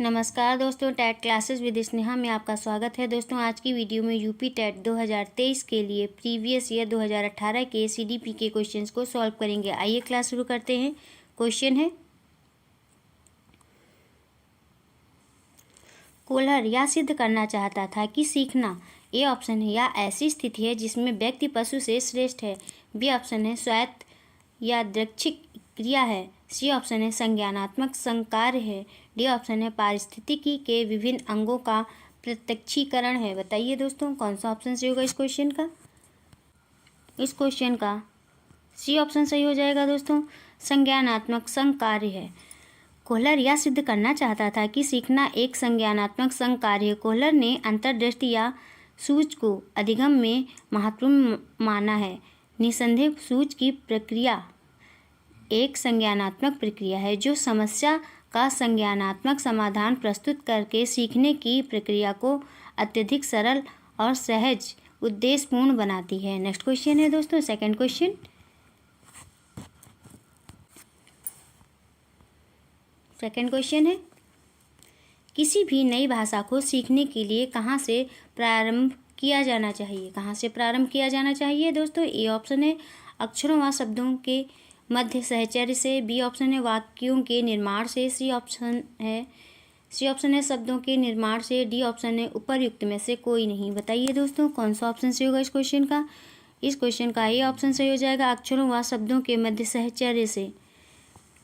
नमस्कार दोस्तों, TET classes with Sneha में आपका स्वागत है। दोस्तों आज की वीडियो में यूपी टेट 2023 के लिए प्रीवियस ईयर 2018 के सीडीपी के क्वेश्चंस को सॉल्व करेंगे। आइए क्लास शुरू करते हैं। क्वेश्चन है, कोहलर यह सिद्ध करना चाहता था कि सीखना ए ऑप्शन है या ऐसी स्थिति है जिसमें व्यक्ति पशु से श्रेष्ठ है। बी ऑप्शन है स्वायत्त या द्रैक्षिक क्रिया है। सी ऑप्शन है संज्ञानात्मक संकार्य है। डी ऑप्शन है पारिस्थितिकी के विभिन्न अंगों का प्रत्यक्षीकरण है। बताइए दोस्तों कौन सा ऑप्शन सही होगा इस क्वेश्चन का। इस क्वेश्चन का सी ऑप्शन सही हो जाएगा दोस्तों, संज्ञानात्मक संकार्य है। कोहलर यह सिद्ध करना चाहता था कि सीखना एक संज्ञानात्मक संकार्य है। कोहलर ने अंतर्दृष्टि या सूझ को अधिगम में महत्वपूर्ण माना है। निसंदेह सूझ की प्रक्रिया एक संज्ञानात्मक प्रक्रिया है जो समस्या का संज्ञानात्मक समाधान प्रस्तुत करके सीखने की प्रक्रिया को अत्यधिक सरल और सहज उद्देश्यपूर्ण बनाती है। नेक्स्ट क्वेश्चन है दोस्तों, सेकंड क्वेश्चन। सेकंड क्वेश्चन है, किसी भी नई भाषा को सीखने के लिए कहाँ से प्रारंभ किया जाना चाहिए। कहाँ से प्रारंभ किया जाना चाहिए दोस्तों। ए ऑप्शन है अक्षरों व शब्दों के मध्य सहचर्य से। बी ऑप्शन है वाक्यों के निर्माण से। सी ऑप्शन है शब्दों के निर्माण से। डी ऑप्शन है उपर्युक्त में से कोई नहीं। बताइए दोस्तों कौन सा ऑप्शन सही होगा इस क्वेश्चन का। इस क्वेश्चन का ए ऑप्शन सही हो जाएगा, अक्षरों व शब्दों के मध्य सहचर्य से।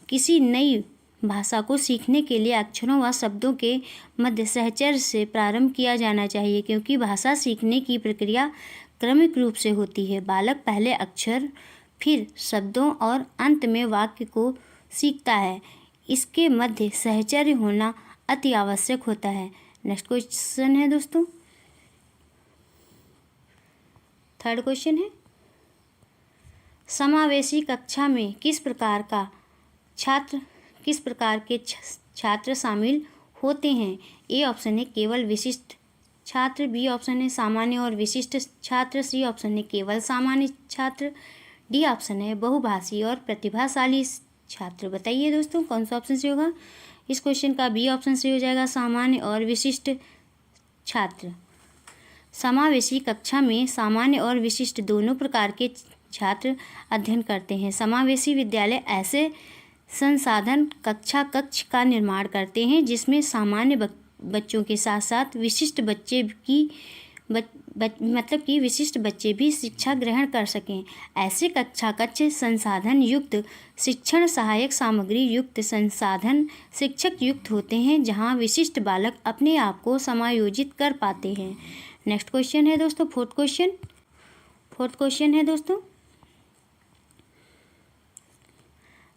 किसी नई भाषा को सीखने के लिए अक्षरों व शब्दों के मध्य सहचर्य से प्रारंभ किया जाना चाहिए, क्योंकि भाषा सीखने की प्रक्रिया क्रमिक रूप से होती है। बालक पहले अक्षर, फिर शब्दों और अंत में वाक्य को सीखता है। इसके मध्य सहचर्य होना अति आवश्यक होता है। नेक्स्ट क्वेश्चन है दोस्तों, थर्ड क्वेश्चन है, समावेशी कक्षा में किस प्रकार के छात्र शामिल होते हैं। ए ऑप्शन है केवल विशिष्ट छात्र। बी ऑप्शन है सामान्य और विशिष्ट छात्र। सी ऑप्शन है केवल सामान्य छात्र। डी ऑप्शन है बहुभाषी और प्रतिभाशाली छात्र। बताइए दोस्तों कौन सा ऑप्शन सही होगा इस क्वेश्चन का। बी ऑप्शन सही हो जाएगा, सामान्य और विशिष्ट छात्र। समावेशी कक्षा में सामान्य और विशिष्ट दोनों प्रकार के छात्र अध्ययन करते हैं। समावेशी विद्यालय ऐसे संसाधन कक्ष का निर्माण करते हैं जिसमें सामान्य बच्चों के साथ साथ विशिष्ट बच्चे की मतलब कि विशिष्ट बच्चे भी शिक्षा ग्रहण कर सकें। ऐसे कक्ष संसाधन युक्त, शिक्षण सहायक सामग्री युक्त, संसाधन शिक्षक युक्त होते हैं, जहां विशिष्ट बालक अपने आप को समायोजित कर पाते हैं। नेक्स्ट क्वेश्चन है दोस्तों, फोर्थ क्वेश्चन है दोस्तों,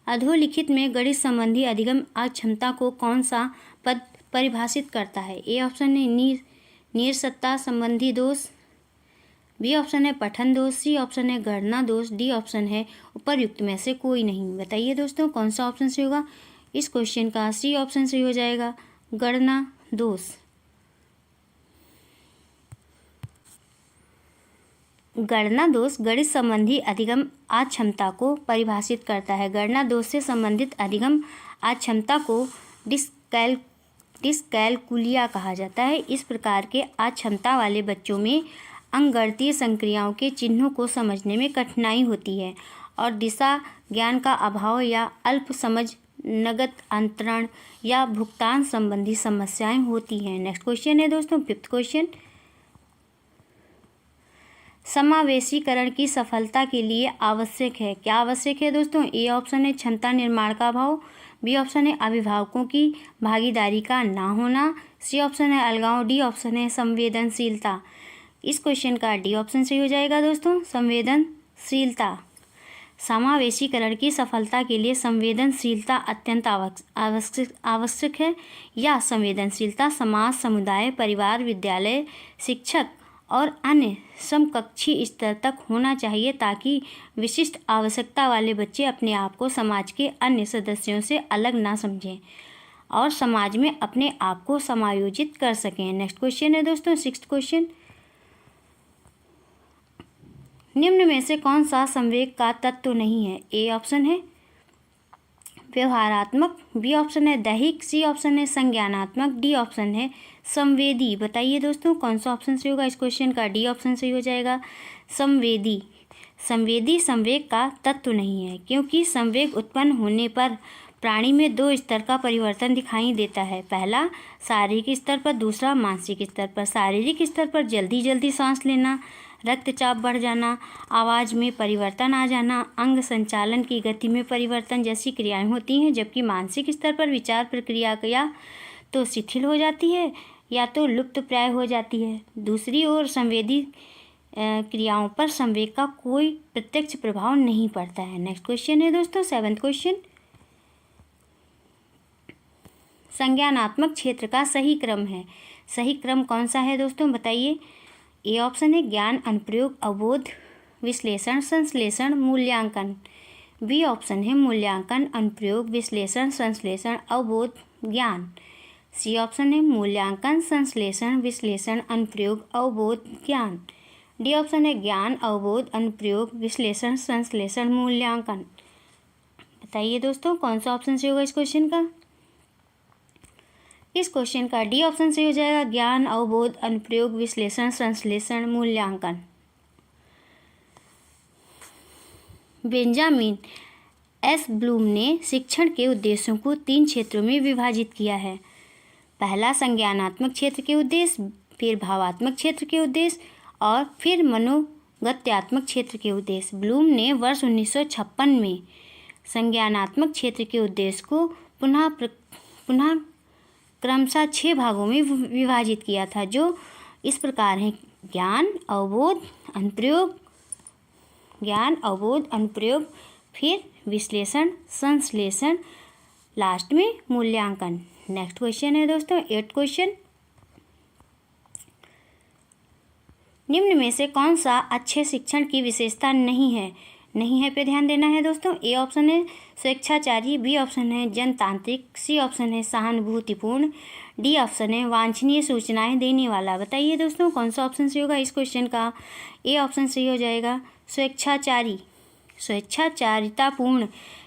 अधोलिखित में गणित संबंधी अधिगम अक्षमता को कौन सा पद परिभाषित करता है। ए ऑप्शन है नीरसता संबंधी दोष। बी ऑप्शन है पठन दोष। सी ऑप्शन है गणना दोष। डी ऑप्शन है उपर्युक्त में से कोई नहीं। बताइए दोस्तों कौन सा ऑप्शन सही होगा इस क्वेश्चन का। सी ऑप्शन सही हो जाएगा, गणना दोष। गणना दोष गणित संबंधी अधिगम अक्षमता को परिभाषित करता है। गणना दोष से संबंधित अधिगम अक्षमता को डिस्कैलकुलिया कहा जाता है। इस प्रकार के अक्षमता वाले बच्चों में अंकगणितीय संक्रियाओं के चिन्हों को समझने में कठिनाई होती है और दिशा ज्ञान का अभाव या अल्प समझ, नगद अंतरण या भुगतान संबंधी समस्याएं होती हैं। नेक्स्ट क्वेश्चन है दोस्तों, फिफ्थ क्वेश्चन। समावेशीकरण की सफलता के लिए आवश्यक है। क्या आवश्यक है दोस्तों। ए ऑप्शन है क्षमता निर्माण का अभाव। बी ऑप्शन है अभिभावकों की भागीदारी का ना होना। सी ऑप्शन है अलगाव। डी ऑप्शन है संवेदनशीलता। इस क्वेश्चन का डी ऑप्शन सही हो जाएगा दोस्तों, संवेदनशीलता। समावेशीकरण की सफलता के लिए संवेदनशीलता अत्यंत आवश्यक है। यह संवेदनशीलता समाज, समुदाय, परिवार, विद्यालय, शिक्षक और अन्य समकक्षी स्तर तक होना चाहिए, ताकि विशिष्ट आवश्यकता वाले बच्चे अपने आप को समाज के अन्य सदस्यों से अलग ना समझें और समाज में अपने आप को समायोजित कर सकें। नेक्स्ट क्वेश्चन है दोस्तों, सिक्स्थ क्वेश्चन। निम्न में से कौन सा संवेग का तत्व नहीं है। ए ऑप्शन है व्यवहारात्मक, बी ऑप्शन है दैहिक, सी ऑप्शन है संज्ञानात्मक, डी ऑप्शन है संवेदी। बताइए दोस्तों कौन सा ऑप्शन सही होगा इस क्वेश्चन का? डी ऑप्शन सही हो जाएगा, संवेदी। संवेदी संवेग का तत्व नहीं है, क्योंकि संवेग उत्पन्न होने पर प्राणी में दो स्तर का परिवर्तन दिखाई देता है। पहला शारीरिक स्तर पर, दूसरा मानसिक स्तर पर। शारीरिक स्तर पर जल्दी जल्दी सांस लेना, रक्तचाप बढ़ जाना, आवाज़ में परिवर्तन आ जाना, अंग संचालन की गति में परिवर्तन जैसी क्रियाएं होती हैं, जबकि मानसिक स्तर पर विचार प्रक्रिया या तो शिथिल हो जाती है या तो लुप्त प्राय हो जाती है। दूसरी ओर संवेदी क्रियाओं पर संवेग का कोई प्रत्यक्ष प्रभाव नहीं पड़ता है। नेक्स्ट क्वेश्चन है दोस्तों 7th क्वेश्चन। संज्ञानात्मक क्षेत्र का सही क्रम है, सही क्रम कौन सा है दोस्तों बताइए? ए ऑप्शन है ज्ञान, अनुप्रयोग, अवबोध, विश्लेषण, संश्लेषण, मूल्यांकन। बी ऑप्शन है मूल्यांकन, अनुप्रयोग, विश्लेषण, संश्लेषण, अवबोध, ज्ञान। सी ऑप्शन है मूल्यांकन, संश्लेषण, विश्लेषण, अनुप्रयोग, अवबोध, ज्ञान। डी ऑप्शन है ज्ञान, अवबोध, अनुप्रयोग, विश्लेषण, संश्लेषण, मूल्यांकन। बताइए दोस्तों कौन सा ऑप्शन सही होगा इस क्वेश्चन का? इस क्वेश्चन का डी ऑप्शन सही हो जाएगा, ज्ञान, अवबोध, अनुप्रयोग, विश्लेषण, संश्लेषण, मूल्यांकन। बेंजामिन एस ब्लूम ने शिक्षण के उद्देश्यों को 3 क्षेत्रों में विभाजित किया है। पहला संज्ञानात्मक क्षेत्र के उद्देश्य, फिर भावात्मक क्षेत्र के उद्देश्य और फिर मनोगत्यात्मक क्षेत्र के उद्देश्य। ब्लूम ने वर्ष 1956 में संज्ञानात्मक क्षेत्र के उद्देश्य को पुनः क्रमशः 6 भागों में विभाजित किया था, जो इस प्रकार हैं: ज्ञान, अवबोध, अनुप्रयोग, ज्ञान, अवबोध, अनुप्रयोग, फिर विश्लेषण, संश्लेषण, लास्ट में मूल्यांकन। नेक्स्ट क्वेश्चन है दोस्तों 8th क्वेश्चन। निम्न में से कौन सा अच्छे शिक्षण की विशेषता नहीं है पे ध्यान देना है दोस्तों। ए ऑप्शन है स्वेच्छाचारी, बी ऑप्शन है जनतांत्रिक, सी ऑप्शन है सहानुभूतिपूर्ण, डी ऑप्शन है वांछनीय सूचनाएं देने वाला। बताइए दोस्तों कौन सा ऑप्शन सही होगा इस क्वेश्चन का? ए ऑप्शन सही हो जाएगा, स्वेच्छाचारी। स्वेच्छाचारितापूर्ण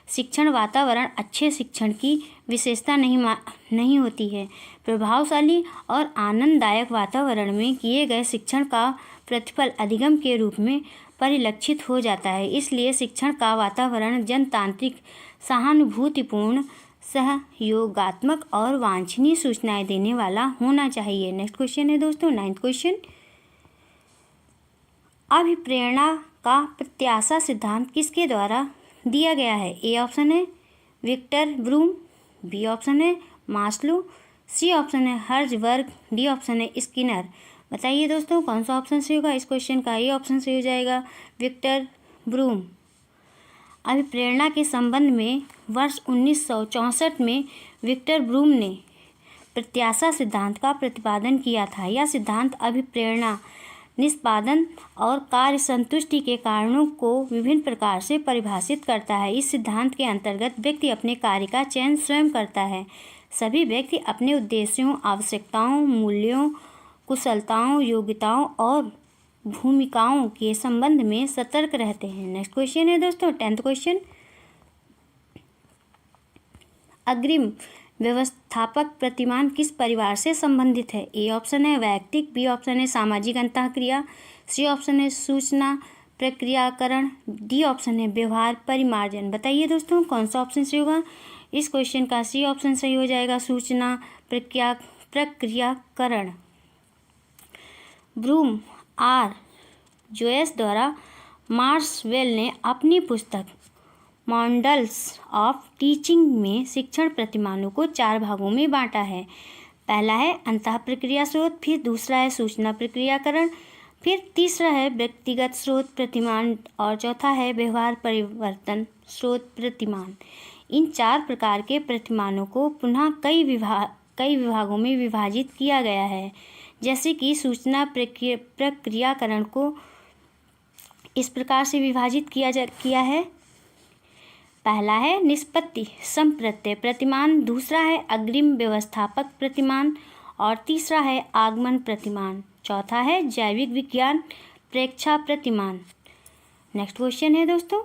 शिक्षण वातावरण अच्छे शिक्षण की विशेषता नहीं होती है। प्रभावशाली और आनंददायक वातावरण में किए गए शिक्षण का प्रतिफल अधिगम के रूप में परिलक्षित हो जाता है। इसलिए शिक्षण का वातावरण जनतांत्रिक, सहानुभूतिपूर्ण, सहयोगात्मक और वांछनीय सूचनाएं देने वाला होना चाहिए। नेक्स्ट क्वेश्चन है दोस्तों 9th क्वेश्चन। अभिप्रेरणा का प्रत्याशा सिद्धांत किसके द्वारा दिया गया है? ए ऑप्शन है विक्टर ब्रूम, बी ऑप्शन है मास्लो, सी ऑप्शन है हर्ज़बर्ग, डी ऑप्शन है स्किनर। बताइए दोस्तों कौन सा ऑप्शन सही होगा इस क्वेश्चन का? ए ऑप्शन सही हो जाएगा, विक्टर ब्रूम। अभिप्रेरणा के संबंध में वर्ष 1964 में विक्टर ब्रूम ने प्रत्याशा सिद्धांत का प्रतिपादन किया था। यह सिद्धांत अभिप्रेरणा, निष्पादन और कार्य संतुष्टि के कारणों को विभिन्न प्रकार से परिभाषित करता है। इस सिद्धांत के अंतर्गत व्यक्ति अपने कार्य का चयन स्वयं करता है। सभी व्यक्ति अपने उद्देश्यों, आवश्यकताओं, मूल्यों, कुशलताओं, योग्यताओं और भूमिकाओं के संबंध में सतर्क रहते हैं। नेक्स्ट क्वेश्चन है दोस्तों 10th क्वेश्चन। अग्रिम व्यवस्थापक प्रतिमान किस परिवार से संबंधित है? ए ऑप्शन है वैयक्तिक, बी ऑप्शन है सामाजिक अंतःक्रिया, सी ऑप्शन है सूचना प्रक्रियाकरण, डी ऑप्शन है व्यवहार परिमार्जन। बताइए दोस्तों कौन सा ऑप्शन सही होगा इस क्वेश्चन का? सी ऑप्शन सही हो जाएगा, सूचना प्रक्रियाकरण। ब्रूम आर जोयस द्वारा मार्सवेल ने अपनी पुस्तक मॉडल्स ऑफ टीचिंग में शिक्षण प्रतिमानों को 4 भागों में बांटा है। पहला है अंतः प्रक्रिया स्रोत, फिर दूसरा है सूचना प्रक्रियाकरण, फिर तीसरा है व्यक्तिगत स्रोत प्रतिमान और चौथा है व्यवहार परिवर्तन स्रोत प्रतिमान। इन 4 प्रकार के प्रतिमानों को पुनः कई विभागों में विभाजित किया गया है। जैसे कि सूचना प्रक्रियाकरण को इस प्रकार से विभाजित किया है। पहला है निष्पत्ति संप्रत्यय प्रतिमान, दूसरा है अग्रिम व्यवस्थापक प्रतिमान और तीसरा है आगमन प्रतिमान, चौथा है जैविक विज्ञान प्रेक्षा प्रतिमान। नेक्स्ट क्वेश्चन है दोस्तों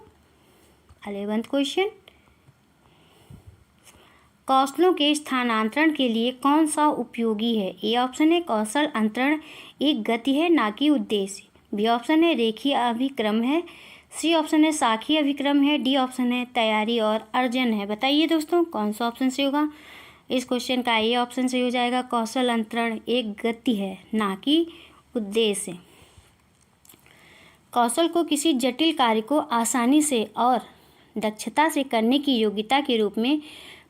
11th क्वेश्चन। कौशलों के स्थानांतरण के लिए कौन सा उपयोगी है? ए ऑप्शन है कौशल अंतरण एक गति है ना कि उद्देश्य। बी ऑप्शन है रेखीय अभिक्रम है। सी ऑप्शन है साखी अभिक्रम है। डी ऑप्शन है तैयारी और अर्जन है। बताइए दोस्तों कौन सा ऑप्शन सही होगा? इस क्वेश्चन का ए ऑप्शन सही हो जाएगा, कौशल अंतरण एक गति है ना कि उद्देश्य। कौशल को किसी जटिल कार्य को आसानी से और दक्षता से करने की योग्यता के रूप में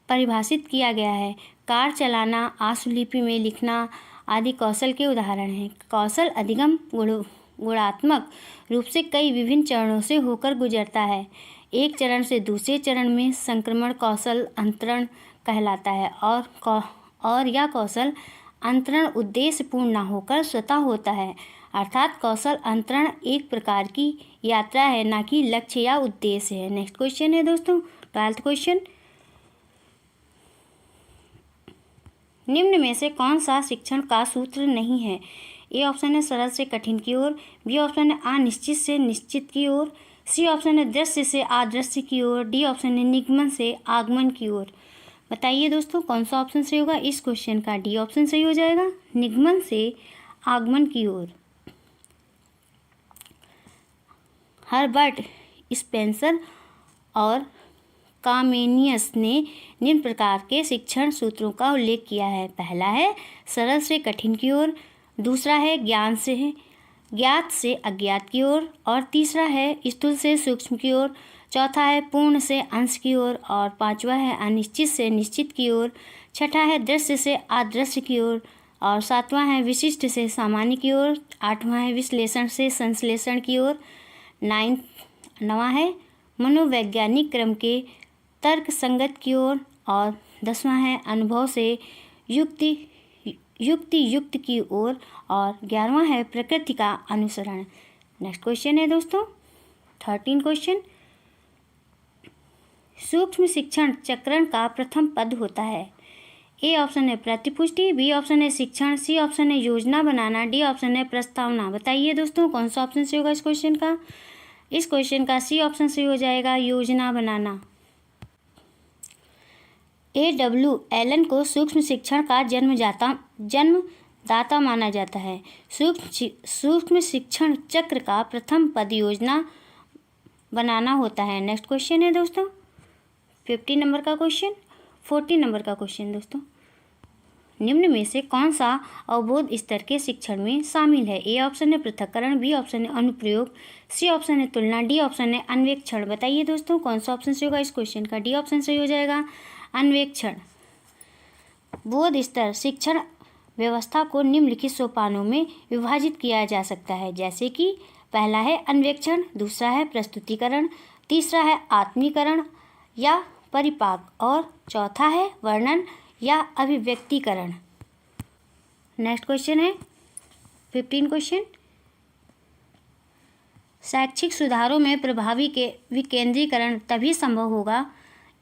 परिभाषित किया गया है। कार चलाना, आशुलिपि में लिखना आदि कौशल के उदाहरण हैं। कौशल अधिगम गुणात्मक रूप से कई विभिन्न चरणों से होकर गुजरता है। एक चरण से दूसरे चरण में संक्रमण कौशल अंतरण कहलाता है और यह कौशल अंतरण उद्देश्यपूर्ण न होकर स्वतः होता है। अर्थात कौशल अंतरण एक प्रकार की यात्रा है ना कि लक्ष्य या उद्देश्य है। नेक्स्ट क्वेश्चन है दोस्तों 12th क्वेश्चन। निम्न में से कौन सा शिक्षण का सूत्र नहीं है? ए ऑप्शन है सरल से कठिन की ओर। बी ऑप्शन है अनिश्चित से निश्चित की ओर। सी ऑप्शन है दृश्य से अदृश्य की ओर। डी ऑप्शन है निगमन से आगमन की ओर। बताइए दोस्तों कौन सा ऑप्शन सही होगा? इस क्वेश्चन का डी ऑप्शन सही हो जाएगा, निगमन से आगमन की ओर। हर्बर्ट स्पेंसर और कामेनियस ने निम्न प्रकार के शिक्षण सूत्रों का उल्लेख किया है। पहला है सरल से कठिन की ओर, दूसरा है ज्ञात से अज्ञात की ओर, और तीसरा है स्थूल से सूक्ष्म की ओर, चौथा है पूर्ण से अंश की ओर, और पांचवा है अनिश्चित से निश्चित की ओर, छठा है दृश्य से अदृश्य की ओर, और सातवां है विशिष्ट से सामान्य की ओर, आठवां है विश्लेषण से संश्लेषण की ओर, नवां है मनोवैज्ञानिक क्रम के तर्क संगत की ओर, और 10वां है अनुभव से युक्त की ओर, और 11वां है प्रकृति का अनुसरण। नेक्स्ट क्वेश्चन है दोस्तों 13 क्वेश्चन। सूक्ष्म शिक्षण चक्रण का प्रथम पद होता है। ए ऑप्शन है प्रतिपुष्टि, बी ऑप्शन है शिक्षण, सी ऑप्शन है योजना बनाना, डी ऑप्शन है प्रस्तावना। बताइए दोस्तों कौन सा ऑप्शन सही होगा इस क्वेश्चन का? इस क्वेश्चन का सी ऑप्शन सही हो जाएगा, योजना बनाना। A.W. एलन को सूक्ष्म शिक्षण का जन्मदाता माना जाता है। सूक्ष्म शिक्षण चक्र का प्रथम पद योजना बनाना होता है। नेक्स्ट क्वेश्चन है दोस्तों 15 नंबर का क्वेश्चन, 14 नंबर का क्वेश्चन दोस्तों। निम्न में से कौन सा अवबोध स्तर के शिक्षण में शामिल है? ए ऑप्शन है पृथक्करण, बी ऑप्शन है अनुप्रयोग, सी ऑप्शन है तुलना, डी ऑप्शन है अन्वेक्षण। बताइए दोस्तों कौन सा ऑप्शन सही होगा इस क्वेश्चन का? डी ऑप्शन सही हो जाएगा, अन्वेक्षण। बोध स्तर शिक्षण व्यवस्था को निम्नलिखित सोपानों में विभाजित किया जा सकता है, जैसे कि पहला है अन्वेक्षण, दूसरा है प्रस्तुतिकरण, तीसरा है आत्मीकरण या परिपाक, और चौथा है वर्णन या अभिव्यक्तिकरण। नेक्स्ट क्वेश्चन है 15 क्वेश्चन। शैक्षिक सुधारों में प्रभावी के विकेंद्रीकरण तभी संभव होगा।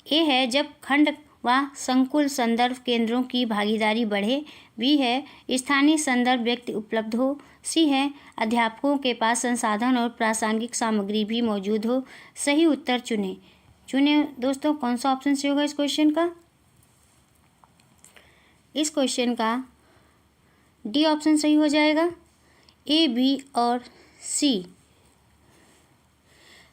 ए है जब खंड व संकुल संदर्भ केंद्रों की भागीदारी बढ़े, बी है स्थानीय संदर्भ व्यक्ति उपलब्ध हो, सी है अध्यापकों के पास संसाधन और प्रासंगिक सामग्री भी मौजूद हो। सही उत्तर चुने दोस्तों कौन सा ऑप्शन सही होगा इस क्वेश्चन का? इस क्वेश्चन का डी ऑप्शन सही हो जाएगा, ए, बी और सी।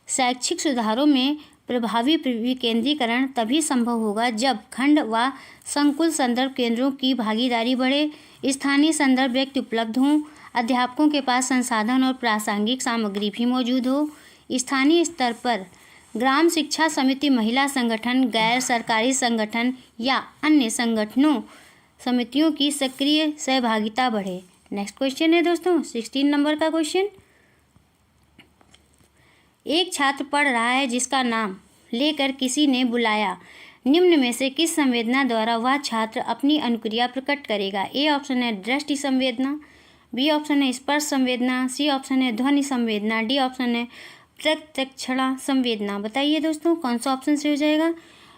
शैक्षिक सुधारों में प्रभावी विकेंद्रीकरण तभी संभव होगा जब खंड व संकुल संदर्भ केंद्रों की भागीदारी बढ़े, स्थानीय संदर्भ व्यक्ति उपलब्ध हों, अध्यापकों के पास संसाधन और प्रासंगिक सामग्री भी मौजूद हो। स्थानीय स्तर पर ग्राम शिक्षा समिति, महिला संगठन, गैर सरकारी संगठन या अन्य संगठनों समितियों की सक्रिय सहभागिता बढ़े। नेक्स्ट क्वेश्चन है दोस्तों 16 नंबर का क्वेश्चन। एक छात्र पढ़ रहा है जिसका नाम लेकर किसी ने बुलाया। निम्न में से किस संवेदना द्वारा वह छात्र अपनी अनुक्रिया प्रकट करेगा? ए ऑप्शन है दृष्टि संवेदना, बी ऑप्शन है स्पर्श संवेदना, सी ऑप्शन है ध्वनि संवेदना, डी ऑप्शन है प्रत्यक्षणा संवेदना। बताइए दोस्तों कौन सा ऑप्शन सही हो जाएगा?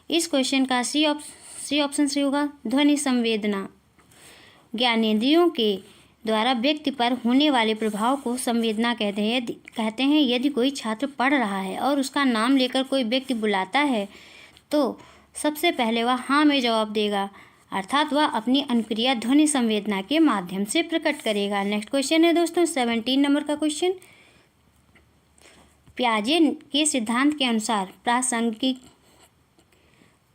इस क्वेश्चन का सी ऑप्शन सही होगा, ध्वनि संवेदना। ज्ञानेंद्रियों के द्वारा व्यक्ति पर होने वाले प्रभाव को संवेदना कहते हैं। यदि कोई छात्र पढ़ रहा है और उसका नाम लेकर कोई व्यक्ति बुलाता है तो सबसे पहले वह हाँ में जवाब देगा, अर्थात वह अपनी अनुक्रिया ध्वनि संवेदना के माध्यम से प्रकट करेगा। नेक्स्ट क्वेश्चन है दोस्तों 17 नंबर का क्वेश्चन। पियाजे के सिद्धांत के अनुसार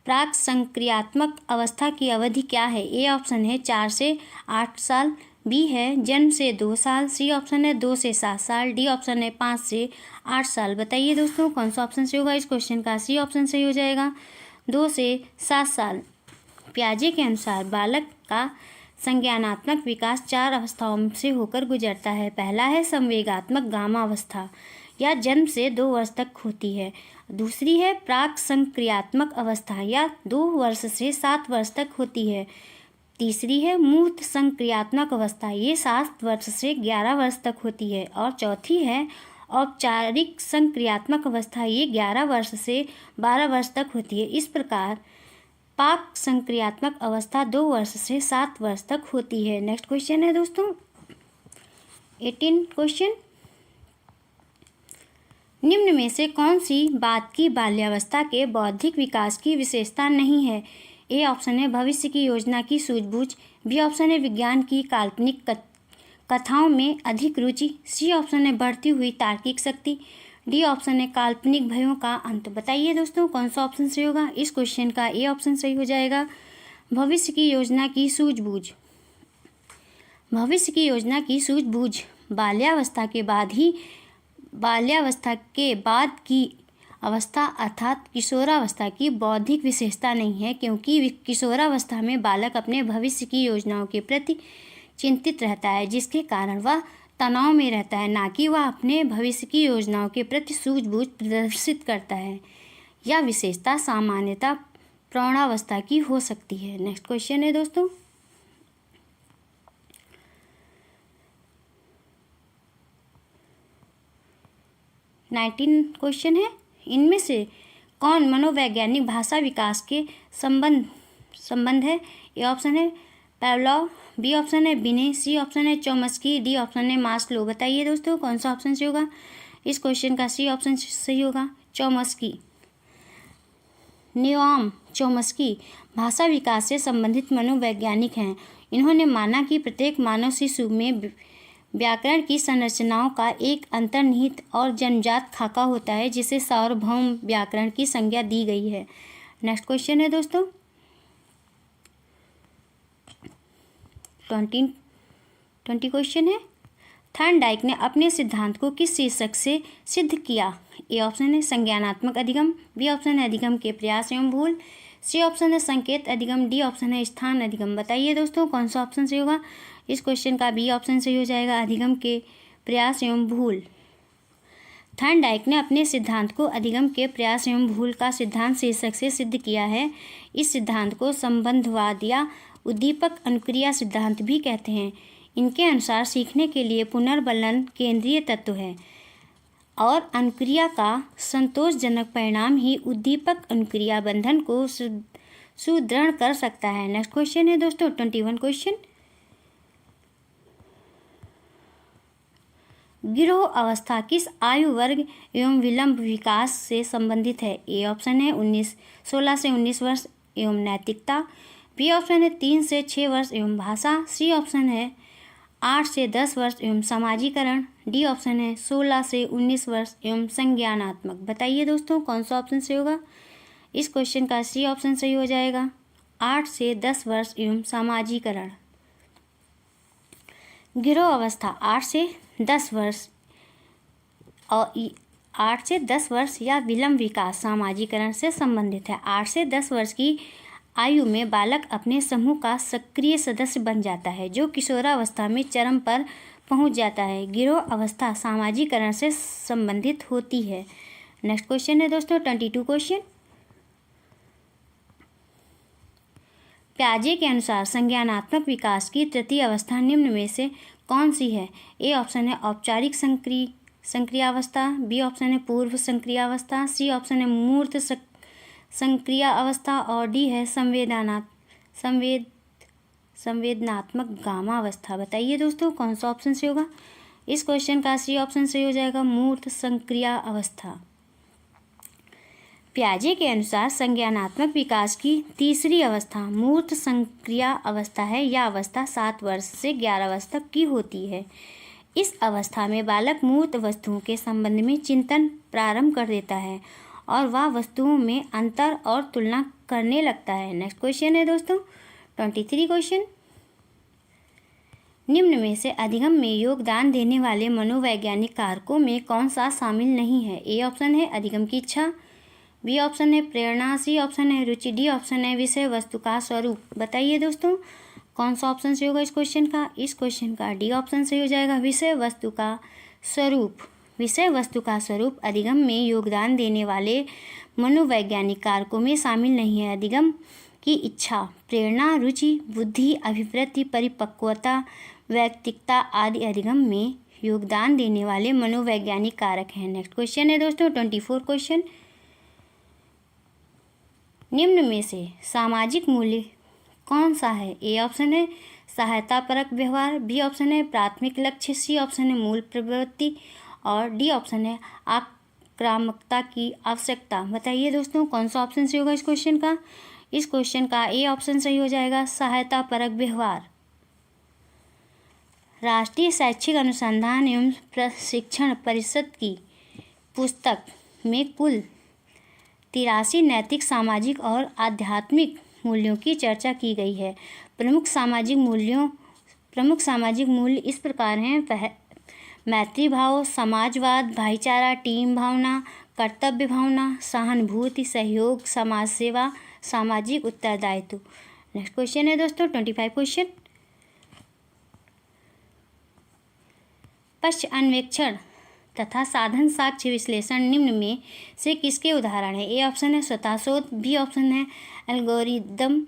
प्राक संक्रियात्मक अवस्था की अवधि क्या है? ए ऑप्शन है 4 से 8 साल, बी है जन्म से 2 साल, सी ऑप्शन है 2 से 7 साल, डी ऑप्शन है 5 से 8 साल। बताइए दोस्तों कौन सा ऑप्शन सही होगा? इस क्वेश्चन का सी ऑप्शन सही हो जाएगा, 2 से 7 साल। पियाजे के अनुसार बालक का संज्ञानात्मक विकास 4 अवस्थाओं से होकर गुजरता है। पहला है संवेगात्मक गामा अवस्था, या जन्म से 2 वर्ष तक होती है। दूसरी है प्राक संक्रियात्मक अवस्था, या 2 वर्ष से 7 वर्ष तक होती है। तीसरी है मूर्त संक्रियात्मक अवस्था, ये 7 वर्ष से 11 वर्ष तक होती है। और चौथी है औपचारिक संक्रियात्मक अवस्था, ये 11 वर्ष से 12 वर्ष तक होती है। इस प्रकार पाक संक्रियात्मक अवस्था 2 वर्ष से 7 वर्ष तक होती है। नेक्स्ट क्वेश्चन है दोस्तों 18 क्वेश्चन। निम्न में से कौन सी बात की बाल्यावस्था के बौद्धिक विकास की विशेषता नहीं है? ए ऑप्शन है भविष्य की योजना की सूझबूझ, बी ऑप्शन है विज्ञान की काल्पनिक कथाओं में अधिक रुचि, सी ऑप्शन है बढ़ती हुई तार्किक शक्ति, डी ऑप्शन है काल्पनिक भयों का अंत। बताइए दोस्तों कौन सा ऑप्शन सही होगा? इस क्वेश्चन का ए ऑप्शन सही हो जाएगा, भविष्य की योजना की सूझबूझ। भविष्य की योजना की सूझबूझ बाल्यावस्था के बाद की अवस्था अर्थात किशोरावस्था की बौद्धिक विशेषता नहीं है, क्योंकि किशोरावस्था में बालक अपने भविष्य की योजनाओं के प्रति चिंतित रहता है, जिसके कारण वह तनाव में रहता है, ना कि वह अपने भविष्य की योजनाओं के प्रति सूझबूझ प्रदर्शित करता है। यह विशेषता सामान्यतः प्रौढ़ावस्था की हो सकती है। नेक्स्ट क्वेश्चन है दोस्तों 19 क्वेश्चन है। इनमें से कौन मनोवैज्ञानिक भाषा विकास के संबंध है? ए ऑप्शन है पेवलोव, बी ऑप्शन है बिने, सी ऑप्शन है चोम्स्की, डी ऑप्शन है मास्लो। बताइए दोस्तों कौन सा ऑप्शन सही होगा? इस क्वेश्चन का सी ऑप्शन सही होगा, चोम्स्की। नोआम चोम्स्की भाषा विकास से संबंधित मनोवैज्ञानिक हैं। इन्होंने माना कि प्रत्येक मानव शिशु में व्याकरण की संरचनाओं का एक अंतर्निहित और जन्मजात खाका होता है, जिसे सार्वभौम व्याकरण की संज्ञा दी गई है। नेक्स्ट क्वेश्चन है दोस्तों 20 क्वेश्चन है। थॉर्नडाइक ने अपने सिद्धांत को किस शीर्षक से सिद्ध किया? ए ऑप्शन है संज्ञानात्मक अधिगम, बी ऑप्शन है अधिगम के प्रयास एवं भूल, सी ऑप्शन है संकेत अधिगम, डी ऑप्शन है स्थान अधिगम। बताइए दोस्तों कौन सा ऑप्शन सही होगा? इस क्वेश्चन का बी ऑप्शन सही हो जाएगा, अधिगम के प्रयास एवं भूल। थॉर्नडाइक ने अपने सिद्धांत को अधिगम के प्रयास एवं भूल का सिद्धांत शीर्षक से सिद्ध किया है। इस सिद्धांत को संबंधवाद या उद्दीपक अनुक्रिया सिद्धांत भी कहते हैं। इनके अनुसार सीखने के लिए पुनर्बलन केंद्रीय तत्व है और अनुक्रिया का संतोषजनक परिणाम ही उद्दीपक अनुक्रिया बंधन को सुदृढ़ कर सकता है। नेक्स्ट क्वेश्चन है दोस्तों 21 क्वेश्चन। गिरोह अवस्था किस आयु वर्ग एवं विलंब विकास से संबंधित है? ए ऑप्शन है 16 से 19 वर्ष एवं नैतिकता, बी ऑप्शन है 3 से 6 वर्ष एवं भाषा, सी ऑप्शन है 8 से 10 वर्ष एवं समाजीकरण, डी ऑप्शन है 16 से 19 वर्ष एवं संज्ञानात्मक। बताइए दोस्तों कौन सा ऑप्शन सही होगा? इस क्वेश्चन का सी ऑप्शन सही हो जाएगा, 8 से 10 वर्ष एवं समाजीकरण। गिरोह अवस्था 8 से 10 वर्ष और 8 से 10 वर्ष या विलंब विकास सामाजीकरण से संबंधित है। 8 से 10 वर्ष की आयु में बालक अपने समूह का सक्रिय सदस्य बन जाता है, जो किशोरावस्था में चरम पर पहुंच जाता है। गिरोह अवस्था सामाजीकरण से संबंधित होती है। नेक्स्ट क्वेश्चन है दोस्तों 22 क्वेश्चन। पियाजे के अनुसार संज्ञानात्मक विकास की तृतीय अवस्था निम्न में से कौन सी है? ए ऑप्शन है औपचारिक संक्रियावस्था, बी ऑप्शन है पूर्व संक्रियावस्था, सी ऑप्शन है मूर्त संक्रिया अवस्था और डी है संवेदनात्मक गामा अवस्था। बताइए दोस्तों कौन सा ऑप्शन सही होगा? इस क्वेश्चन का सी ऑप्शन सही हो जाएगा, मूर्त संक्रिया अवस्था। पियाजे के अनुसार संज्ञानात्मक विकास की तीसरी अवस्था मूर्त संक्रिया अवस्था है। यह अवस्था 7 वर्ष से 11 वर्ष तक की होती है। इस अवस्था में बालक मूर्त वस्तुओं के संबंध में चिंतन प्रारंभ कर देता है और वह वस्तुओं में अंतर और तुलना करने लगता है। नेक्स्ट क्वेश्चन है दोस्तों 23 क्वेश्चन। निम्न में से अधिगम में योगदान देने वाले मनोवैज्ञानिक कारकों में कौन सा शामिल नहीं है? ए ऑप्शन है अधिगम की इच्छा, बी ऑप्शन है प्रेरणा, सी ऑप्शन है रुचि, डी ऑप्शन है विषय वस्तु का स्वरूप। बताइए दोस्तों कौन सा ऑप्शन सही होगा इस क्वेश्चन का? इस क्वेश्चन का डी ऑप्शन सही हो जाएगा, विषय वस्तु का स्वरूप। विषय वस्तु का स्वरूप अधिगम में योगदान देने वाले मनोवैज्ञानिक कारकों में शामिल नहीं है। अधिगम की इच्छा, प्रेरणा, रुचि, बुद्धि, अभिवृत्ति, परिपक्वता, वैयक्तिकता आदि अधिगम में योगदान देने वाले मनोवैज्ञानिक कारक हैं। नेक्स्ट क्वेश्चन है दोस्तों 24 क्वेश्चन। निम्न में से सामाजिक मूल्य कौन सा है? ए ऑप्शन है सहायतापरक व्यवहार, बी ऑप्शन है प्राथमिक लक्ष्य, सी ऑप्शन है मूल प्रवृत्ति और डी ऑप्शन है आक्रामकता की आवश्यकता। बताइए दोस्तों कौन सा ऑप्शन सही होगा इस क्वेश्चन का? इस क्वेश्चन का ए ऑप्शन सही हो जाएगा, सहायतापरक व्यवहार। राष्ट्रीय शैक्षिक अनुसंधान एवं प्रशिक्षण परिषद की पुस्तक में कुल 83 नैतिक, सामाजिक और आध्यात्मिक मूल्यों की चर्चा की गई है। प्रमुख सामाजिक मूल्य इस प्रकार हैं: मैत्री भाव, समाजवाद, भाईचारा, टीम भावना, कर्तव्य भावना, सहानुभूति, सहयोग, समाज सेवा, सामाजिक उत्तरदायित्व। नेक्स्ट क्वेश्चन है दोस्तों 25 क्वेश्चन। पश्च अन्वेक्षण तथा साधन साक्ष्य विश्लेषण निम्न में से किसके उदाहरण है? ए ऑप्शन है स्वतः शोध, बी ऑप्शन है एल्गोरिदम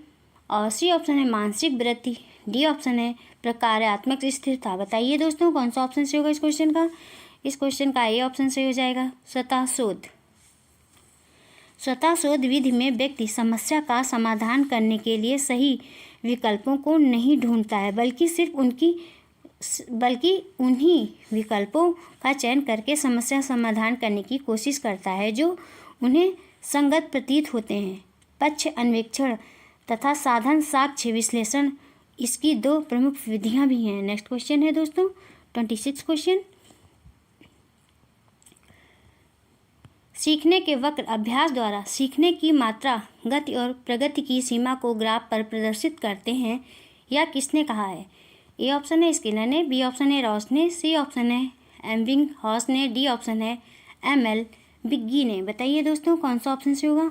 और सी ऑप्शन है मानसिक वृत्ति, डी ऑप्शन है प्रकार्यात्मक स्थिरता। बताइए दोस्तों कौन सा ऑप्शन सही होगा इस क्वेश्चन का? इस क्वेश्चन का ए ऑप्शन सही हो जाएगा, स्वतः शोध। स्वतः शोध विधि में व्यक्ति समस्या का समाधान करने के लिए सही विकल्पों को नहीं ढूंढता है, बल्कि उन्हीं विकल्पों का चयन करके समस्या समाधान करने की कोशिश करता है जो उन्हें संगत प्रतीत होते हैं। पक्ष अन्वेक्षण तथा साधन साक्ष्य विश्लेषण इसकी 2 प्रमुख विधियां भी हैं। नेक्स्ट क्वेश्चन है दोस्तों 26 क्वेश्चन। सीखने के वक्र अभ्यास द्वारा सीखने की मात्रा, गति और प्रगति की सीमा को ग्राफ पर प्रदर्शित करते हैं, यह किसने कहा है? ए ऑप्शन है स्किनर ने, बी ऑप्शन है रॉस ने, सी ऑप्शन है एबिंगहॉस ने, डी ऑप्शन है एमएल बिग्गी ने। बताइए दोस्तों कौन सा ऑप्शन से होगा?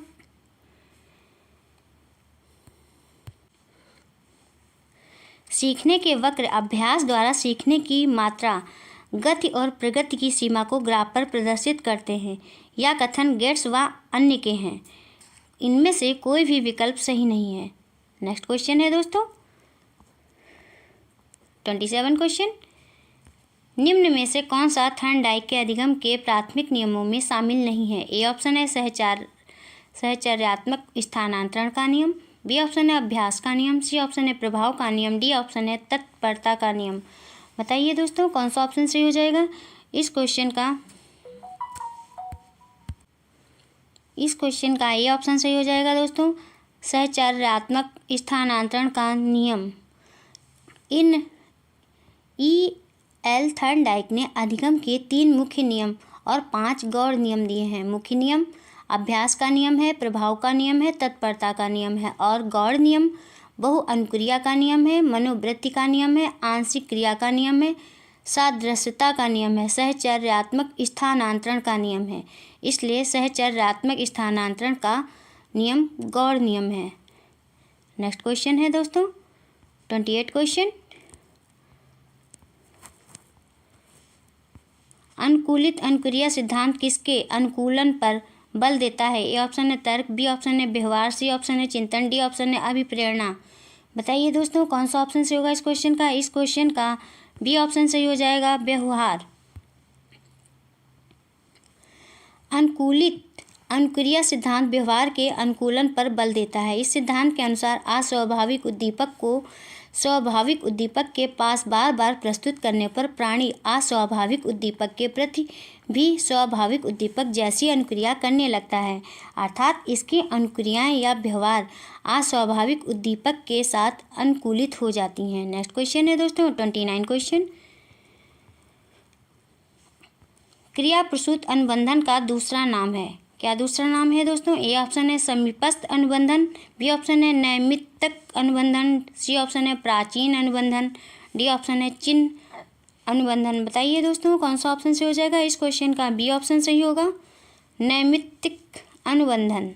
सीखने के वक्र अभ्यास द्वारा सीखने की मात्रा, गति और प्रगति की सीमा को ग्राफ पर प्रदर्शित करते हैं। यह कथन गेट्स व अन्य के हैं। इनमें से कोई भी विकल्प सही नहीं है। नेक्स्ट क्वेश्चन है दोस्तों 27 क्वेश्चन। निम्न में से कौन सा थर्नडाइक के अधिगम के प्राथमिक नियमों में शामिल नहीं है? ए ऑप्शन है सहचर्यात्मक स्थानांतरण का नियम, बी ऑप्शन है अभ्यास का नियम, सी ऑप्शन है प्रभाव का नियम, डी ऑप्शन है तत्परता का नियम। बताइए दोस्तों कौन सा ऑप्शन सही हो जाएगा इस क्वेश्चन का? ए ऑप्शन सही हो जाएगा दोस्तों, सहचर्यात्मक स्थानांतरण का नियम। एल थर्नडाइक ने अधिगम के 3 मुख्य नियम और 5 गौड़ नियम दिए हैं। मुख्य नियम अभ्यास का नियम है, प्रभाव का नियम है, तत्परता का नियम है और गौड़ नियम बहुअनुक्रिया का नियम है, मनोवृत्ति का नियम है, आंशिक क्रिया का नियम है, सादृश्यता का नियम है, सहचर्यात्मक स्थानांतरण का नियम है। इसलिए सहचर्यात्मक स्थानांतरण का नियम गौड़ नियम है। नेक्स्ट क्वेश्चन है दोस्तों 28 क्वेश्चन। अनुकूलित अनुक्रिया सिद्धांत किसके अनुकूलन पर बल देता है? ए ऑप्शन है तर्क, बी ऑप्शन है व्यवहार, सी ऑप्शन है चिंतन, डी ऑप्शन है अभिप्रेरणा। बताइए दोस्तों कौन सा ऑप्शन सही होगा इस क्वेश्चन का? इस क्वेश्चन का बी ऑप्शन सही हो जाएगा, व्यवहार। अनुकूलित अनुक्रिया सिद्धांत व्यवहार के अनुकूलन पर बल देता है। इस सिद्धांत के अनुसार अस्वाभाविक उद्दीपक को स्वाभाविक उद्दीपक के पास बार बार प्रस्तुत करने पर प्राणी अस्वाभाविक उद्दीपक के प्रति भी स्वाभाविक उद्दीपक जैसी अनुक्रिया करने लगता है, अर्थात इसकी अनुक्रियाएं या व्यवहार अस्वाभाविक उद्दीपक के साथ अनुकूलित हो जाती हैं। नेक्स्ट क्वेश्चन है दोस्तों 29 क्वेश्चन। क्रिया प्रसूत अनुबंधन का दूसरा नाम है। क्या दूसरा नाम है दोस्तों? ए ऑप्शन है समीपस्थ अनुबंधन, बी ऑप्शन है नैमित्तिक अनुबंधन, सी ऑप्शन है प्राचीन अनुबंधन, डी ऑप्शन है चिन्ह अनुबंधन। बताइए दोस्तों कौन सा ऑप्शन से हो जाएगा इस क्वेश्चन का? बी ऑप्शन सही होगा, नैमित्तिक अनुबंधन।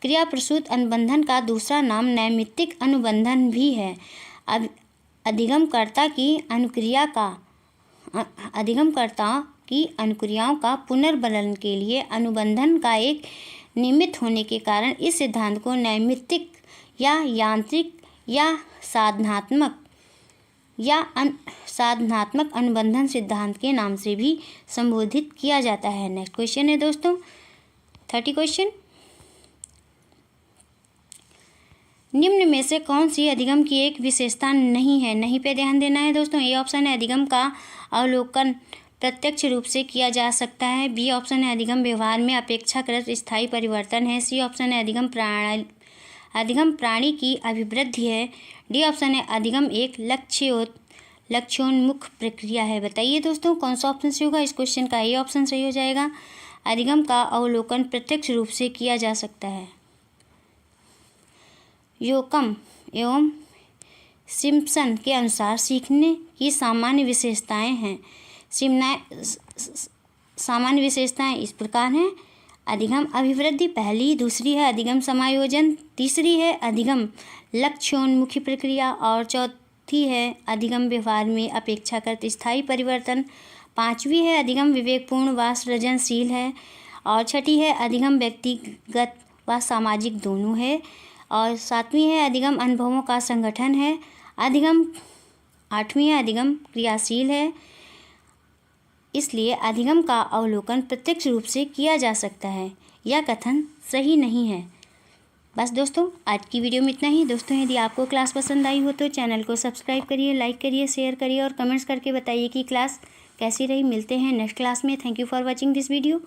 क्रिया प्रसूत अनुबंधन का दूसरा नाम नैमित्तिक अनुबंधन भी है। अधिगमकर्ता की अनुक्रियाओं का पुनर्बलन के लिए अनुबंधन का एक निमित्त होने के कारण इस सिद्धांत को नैमित्तिक या यांत्रिक या साधनात्मक अनुबंधन सिद्धांत के नाम से भी संबोधित किया जाता है। नेक्स्ट क्वेश्चन है दोस्तों 30 क्वेश्चन। निम्न में से कौन सी अधिगम की एक विशेषता नहीं है? नहीं पे ध्यान देना है दोस्तों। ए ऑप्शन है अधिगम का अवलोकन प्रत्यक्ष रूप से किया जा सकता है, बी ऑप्शन है अधिगम व्यवहार में अपेक्षाकृत स्थायी परिवर्तन है, सी ऑप्शन है अधिगम प्राणी की अभिवृद्धि है, डी ऑप्शन है अधिगम एक लक्ष्योन्मुख प्रक्रिया है। बताइए दोस्तों कौन सा ऑप्शन सही होगा इस क्वेश्चन का? ए ऑप्शन सही हो जाएगा, अधिगम का अवलोकन प्रत्यक्ष रूप से किया जा सकता है। योकम एवं सिम्पसन के अनुसार सीखने की सामान्य विशेषताएं हैं। सामान्य विशेषताएं इस प्रकार हैं। अधिगम अभिवृद्धि पहली, दूसरी है अधिगम समायोजन, तीसरी है अधिगम लक्ष्योन्मुखी प्रक्रिया और चौथी है अधिगम व्यवहार में अपेक्षाकृत स्थायी परिवर्तन, पांचवी है अधिगम विवेकपूर्ण व सृजनशील है और छठी है अधिगम व्यक्तिगत व सामाजिक दोनों है और सातवीं है अधिगम अनुभवों का संगठन है। आठवीं है अधिगम क्रियाशील है। इसलिए अधिगम का अवलोकन प्रत्यक्ष रूप से किया जा सकता है। यह कथन सही नहीं है। बस दोस्तों आज की वीडियो में इतना ही। दोस्तों यदि आपको क्लास पसंद आई हो तो चैनल को सब्सक्राइब करिए, लाइक करिए, शेयर करिए और कमेंट्स करके बताइए कि क्लास कैसी रही। मिलते हैं नेक्स्ट क्लास में। Thank you for watching this video.